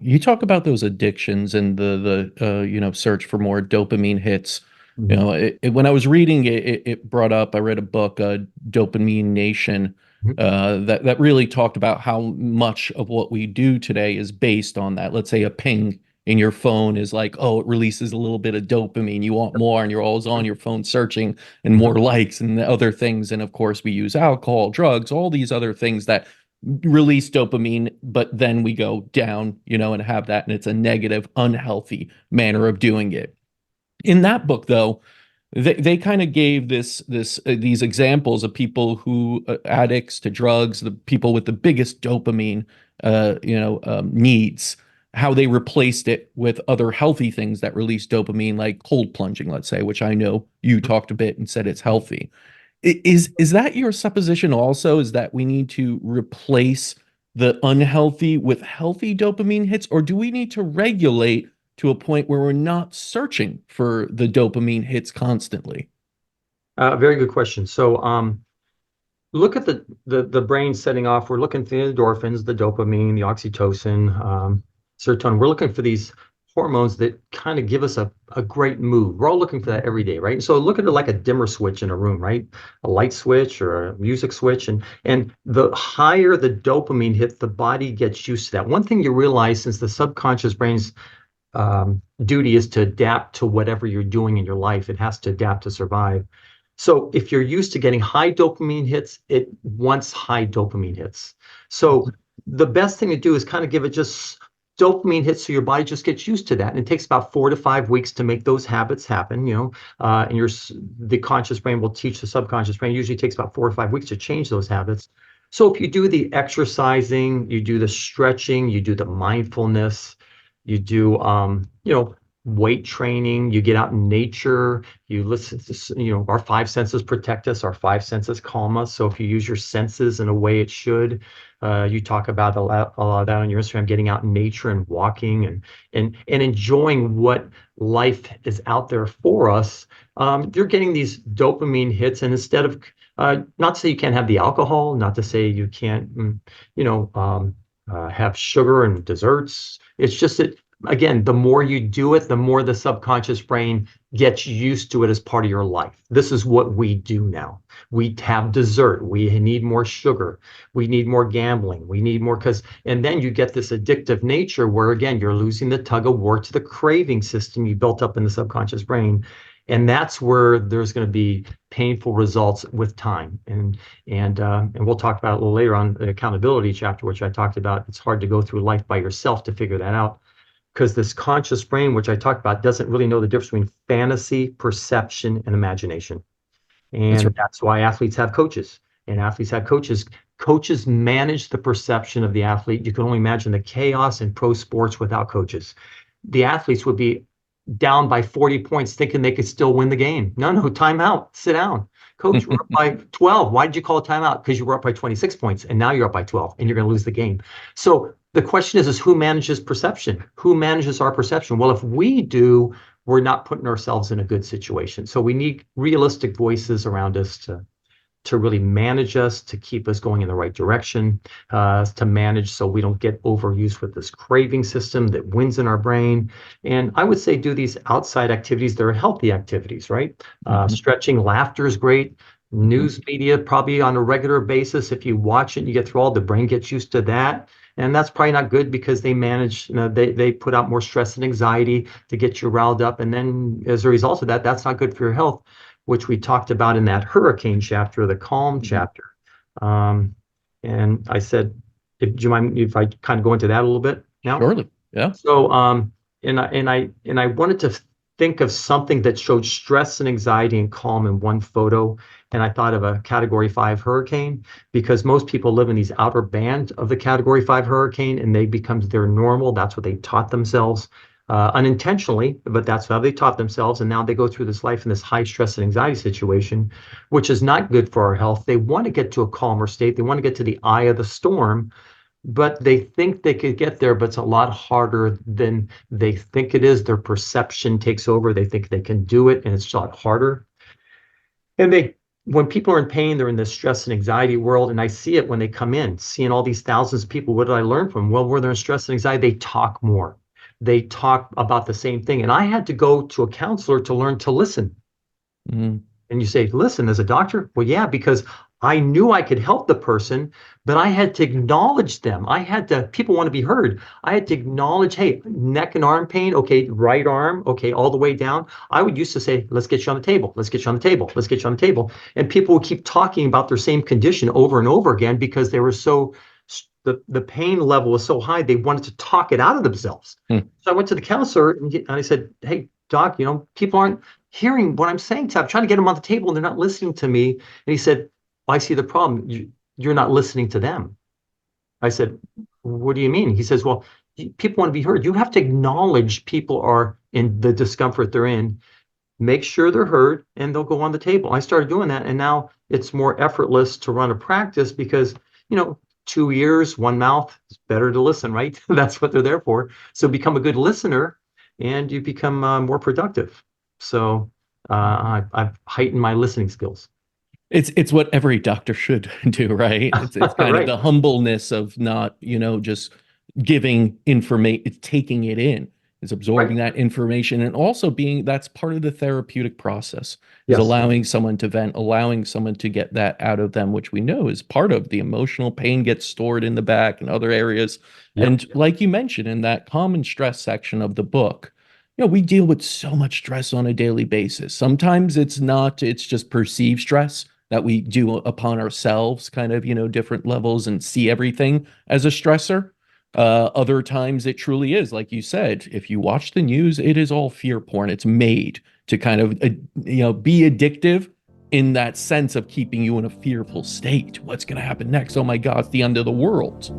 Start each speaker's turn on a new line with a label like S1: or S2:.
S1: You talk about those addictions and the search for more dopamine hits.
S2: Mhm.
S1: When I was reading it, it brought up. I read a book, Dopamine Nation,
S2: Mhm.
S1: that really talked about how much of what we do today is based on that. Let's say a ping in your phone is like, oh, it releases a little bit of dopamine. You want more, and you're always on your phone searching and
S2: Mhm.
S1: more likes and other things. And of course, we use alcohol, drugs, all these other things that release dopamine, but then we go down, and have that, and it's a negative, unhealthy manner of doing it. In that book, though, they kind of gave these examples of people who addicts to drugs, the people with the biggest dopamine, needs, how they replaced it with other healthy things that release dopamine, like cold plunging, let's say, which I know you talked a bit and said it's healthy. Is that your supposition also? Is that we need to replace the unhealthy with healthy dopamine hits, or do we need to regulate to a point where we're not searching for the dopamine hits constantly?
S2: Very good question. So, look at the brain setting off. We're looking for the endorphins, the dopamine, the oxytocin, serotonin. We're looking for these hormones that kind of give us a great mood. We're all looking for that every day, right? So look at it like a dimmer switch in a room, right? A light switch or a music switch, and the higher the dopamine hit, the body gets used to that. One thing you realize, since the subconscious brain's duty is to adapt to whatever you're doing in your life. It has to adapt to survive. So if you're used to getting high dopamine hits, it wants high dopamine hits. So the best thing to do is kind of give it just dopamine hits so your body just gets used to that. And it takes about 4 to 5 weeks to make those habits happen, and the conscious brain will teach the subconscious brain. It usually takes about 4 or 5 weeks to change those habits. So if you do the exercising, you do the stretching, you do the mindfulness, you do weight training, you get out in nature, you listen to, our five senses protect us, our five senses calm us. So if you use your senses in a way it should, you talk about a lot of that on your Instagram, getting out in nature and walking and enjoying what life is out there for us. You're getting these dopamine hits, and instead of not to say you can't have the alcohol, not to say you can't you know have sugar and desserts. It's just that, again, the more you do it, the more the subconscious brain gets used to it as part of your life. This is what we do now. We have dessert. We need more sugar. We need more gambling. We need more and then you get this addictive nature where, again, you're losing the tug of war to the craving system you built up in the subconscious brain. And that's where there's going to be painful results with time. And we'll talk about it a little later on the accountability chapter, which I talked about. It's hard to go through life by yourself to figure that out, because this conscious brain, which I talked about, doesn't really know the difference between fantasy, perception, and imagination.
S1: That's
S2: And
S1: right.
S2: that's why athletes have coaches. And athletes have coaches. Coaches manage the perception of the athlete. You can only imagine the chaos in pro sports without coaches. The athletes would be down by 40 points thinking they could still win the game. No, no, timeout, sit down. Coach, we're up by 12. Why did you call a timeout? Because you were up by 26 points and now you're up by 12 and you're going to lose the game. So the question is who manages perception? Who manages our perception? Well, if we do, we're not putting ourselves in a good situation. So we need realistic voices around us to really manage us, to keep us going in the right direction, to manage so we don't get overused with this craving system that wins in our brain. And I would say do these outside activities that are healthy activities, right?
S1: Mhm.
S2: Stretching, laughter is great.
S1: Mhm.
S2: News media, probably on a regular basis. If you watch it, you get through all, the brain gets used to that. And that's probably not good because they manage, they put out more stress and anxiety to get you riled up. And then as a result of that, that's not good for your health, which we talked about in that hurricane chapter, the calm
S1: Mhm.
S2: chapter. Um, and I said, do you mind if I kind of go into that a little bit now?
S1: Surely. Yeah.
S2: So, and I wanted to think of something that showed stress and anxiety and calm in one photo. And I thought of a Category 5 hurricane, because most people live in these outer band of the Category 5 hurricane, and they becomes their normal. That's what they taught themselves, unintentionally, but that's how they taught themselves. And now they go through this life in this high stress and anxiety situation, which is not good for our health. They want to get to a calmer state. They want to get to the eye of the storm, but they think they could get there, but it's a lot harder than they think it is. Their perception takes over. They think they can do it, and it's a lot harder. And when people are in pain, they're in this stress and anxiety world, and I see it when they come in, seeing all these thousands of people. What did I learn from them? Well, where they're in stress and anxiety, they talk more. They talk about the same thing. And I had to go to a counselor to learn to listen.
S1: Mhm.
S2: And you say, listen, as a doctor? Well, yeah, because I knew I could help the person, but I had to acknowledge them. People want to be heard. I had to acknowledge, hey, neck and arm pain. Okay, right arm. Okay, all the way down. I would used to say, let's get you on the table. Let's get you on the table. Let's get you on the table. And people would keep talking about their same condition over and over again because they were the pain level was so high, they wanted to talk it out of themselves.
S1: Mm.
S2: So I went to the counselor and I said, hey, doc, people aren't hearing what I'm saying to them. I'm trying to get them on the table and they're not listening to me. And he said, well, I see the problem. You're not listening to them. I said, what do you mean? He says, well, people want to be heard. You have to acknowledge people are in the discomfort they're in, make sure they're heard, and they'll go on the table. I started doing that. And now it's more effortless to run a practice because, 2 ears, one mouth, it's better to listen, right? That's what they're there for. So become a good listener and you become more productive. So I've heightened my listening skills.
S1: It's what every doctor should do, right? It's kind of
S2: Right,
S1: the humbleness of not, just giving information, it's taking it in, it's
S2: right.
S1: absorbing that information, and also that's part of the therapeutic process, is
S2: Yes.
S1: allowing someone to vent, allowing someone to get that out of them, which we know is part of the emotional pain gets stored in the back and other areas.
S2: Yep.
S1: And like you mentioned in that common stress section of the book, we deal with so much stress on a daily basis. Sometimes it's just perceived stress that we do upon ourselves, kind of, different levels and see everything as a stressor. Other times it truly is, like you said, if you watch the news, it is all fear porn. It's made to kind of, be addictive in that sense of keeping you in a fearful state. What's going to happen next? Oh my God, it's the end of the world.